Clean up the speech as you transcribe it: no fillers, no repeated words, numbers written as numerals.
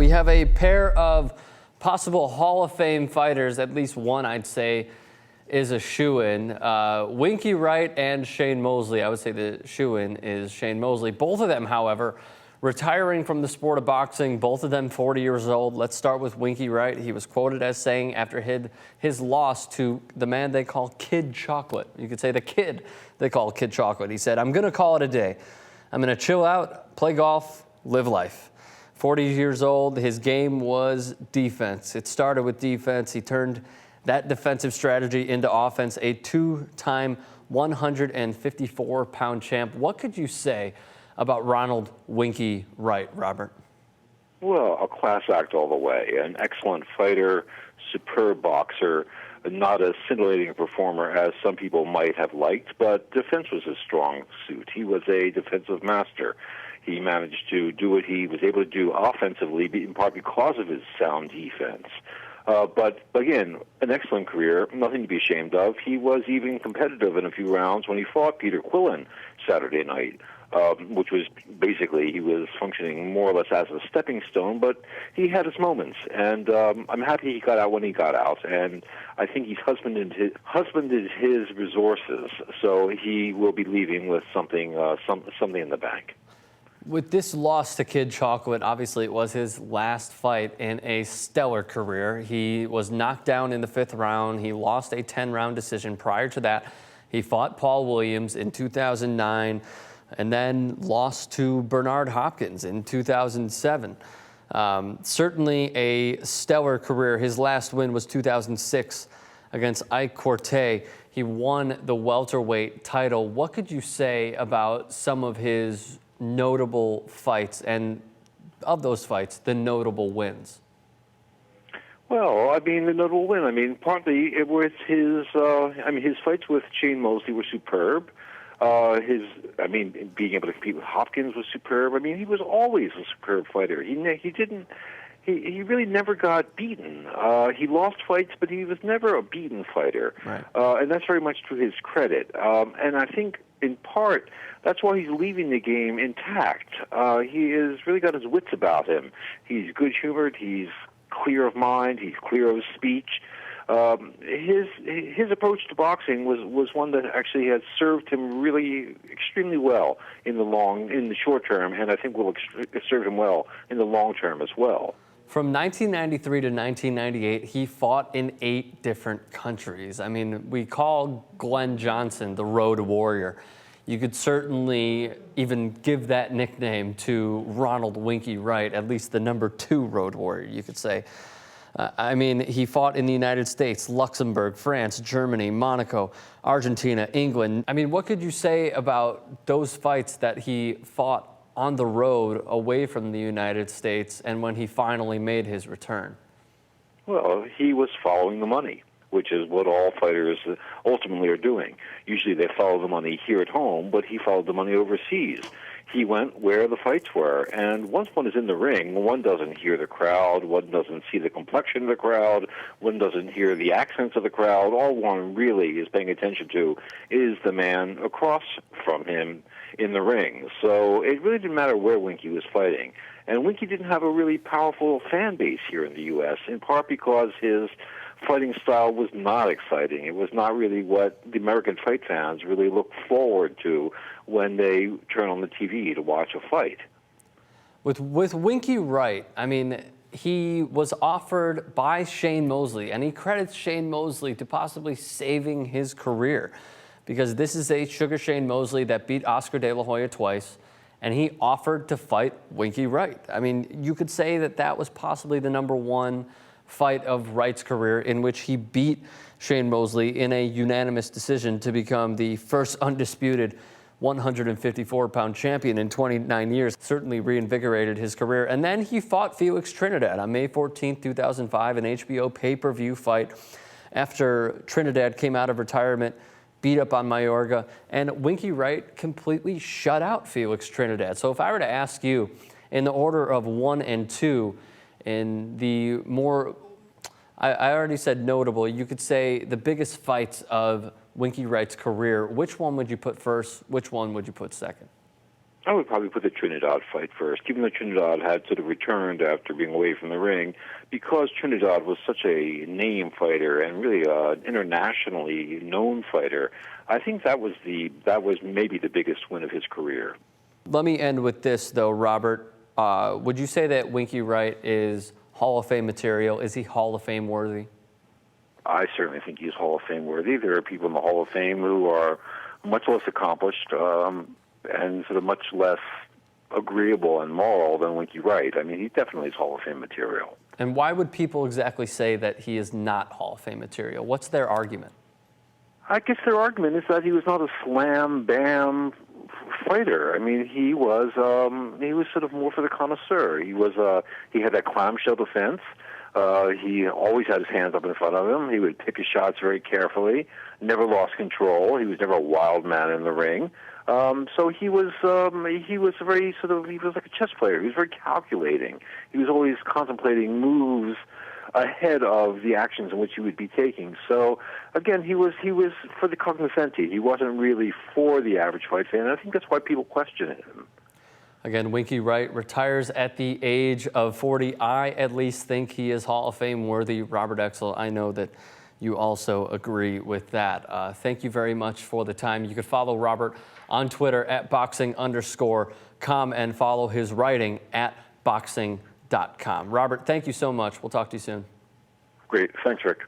we have a pair of possible Hall of Fame fighters. At least one, I'd say, is a shoo-in. Winky Wright and Shane Mosley. I would say the shoo-in is Shane Mosley. Both of them, however, retiring from the sport of boxing, both of them 40 years old. Let's start with Winky Wright. He was quoted as saying after his loss to the man they call Kid Chocolate. You could say the kid they call Kid Chocolate. He said, "I'm going to call it a day. I'm going to chill out, play golf, live life." 40 years old, his game was defense. It started with defense. He turned that defensive strategy into offense, a two-time 154-pound champ. What could you say about Ronald Winky Wright, Robert? Well, a class act all the way. An excellent fighter, superb boxer, not as scintillating a performer as some people might have liked, but defense was his strong suit. He was a defensive master. He managed to do what he was able to do offensively, in part because of his sound defense. But again, an excellent career, nothing to be ashamed of. He was even competitive in a few rounds when he fought Peter Quillen Saturday night, which was basically, he was functioning more or less as a stepping stone, but he had his moments. And I'm happy he got out when he got out. And I think he's husbanded his resources, so he will be leaving with something in the bank. With this loss to Kid Chocolate, obviously it was his last fight in a stellar career. He was knocked down in the 5th round. He lost a 10-round decision. Prior to that, he fought Paul Williams in 2009 and then lost to Bernard Hopkins in 2007. Certainly a stellar career. His last win was 2006 against Ike Corte. He won the welterweight title. What could you say about some of his notable fights, and of those fights, the notable wins? Well, I mean, the notable win. Partly it was his fights with Shane Mosley were superb. Being able to compete with Hopkins was superb. He was always a superb fighter. He really never got beaten. He lost fights, but he was never a beaten fighter. Right. And that's very much to his credit. And I think, in part, that's why he's leaving the game intact. He has really got his wits about him. He's good-humored. He's clear of mind. He's clear of speech. His approach to boxing was one that actually has served him really extremely well in the short term, and I think will serve him well in the long term as well. From 1993 to 1998, he fought in 8 different countries. We call Glenn Johnson the Road Warrior. You could certainly even give that nickname to Ronald Winky Wright, at least the #2 Road Warrior, you could say. He fought in the United States, Luxembourg, France, Germany, Monaco, Argentina, England. What could you say about those fights that he fought on the road away from the United States and when he finally made his return? Well, he was following the money, which is what all fighters ultimately are doing. Usually they follow the money here at home, but he followed the money overseas. He went where the fights were, and once one is in the ring, one doesn't hear the crowd, one doesn't see the complexion of the crowd, one doesn't hear the accents of the crowd. All one really is paying attention to is the man across from him in the ring. So it really didn't matter where Winky was fighting. And Winky didn't have a really powerful fan base here in the U.S., in part because his fighting style was not exciting. It was not really what the American fight fans really look forward to when they turn on the TV to watch a fight. With Winky Wright, he was offered by Shane Mosley, and he credits Shane Mosley to possibly saving his career, because this is a Sugar Shane Mosley that beat Oscar De La Hoya twice, and he offered to fight Winky Wright. You could say that was possibly the #1 fight of Wright's career, in which he beat Shane Mosley in a unanimous decision to become the first undisputed 154-pound champion in 29 years. Certainly reinvigorated his career. And then he fought Felix Trinidad on May 14, 2005, an HBO pay-per-view fight after Trinidad came out of retirement, beat up on Mayorga, and Winky Wright completely shut out Felix Trinidad. So if I were to ask you, in the order of 1 and 2, in the more, I already said notable, you could say the biggest fights of Winky Wright's career, which one would you put first? Which one would you put second? I would probably put the Trinidad fight first, even though Trinidad had sort of returned after being away from the ring, because Trinidad was such a name fighter and really an internationally known fighter. I think that was maybe the biggest win of his career. Let me end with this, though, Robert. Would you say that Winky Wright is Hall of Fame material? Is he Hall of Fame worthy? I certainly think he's Hall of Fame worthy. There are people in the Hall of Fame who are much less accomplished and sort of much less agreeable and moral than Winky Wright. I mean, he definitely is Hall of Fame material. And why would people exactly say that he is not Hall of Fame material? What's their argument? I guess their argument is that he was not a slam bam fighter. I mean, he was sort of more for the connoisseur. He had that clamshell defense. He always had his hands up in front of him. He would pick his shots very carefully. Never lost control. He was never a wild man in the ring. So he was very he was like a chess player. He was very calculating. He was always contemplating moves ahead of the actions in which he would be taking. So again, he was for the cognoscenti. He wasn't really for the average fight fan. I think that's why people question him. Again, Winky Wright retires at the age of 40. I at least think he is Hall of Fame worthy. Robert Exel, I know that you also agree with that. Thank you very much for the time. You can follow Robert on Twitter at boxing_com and follow his writing at boxing.com. Robert, thank you so much. We'll talk to you soon. Great. Thanks, Rick.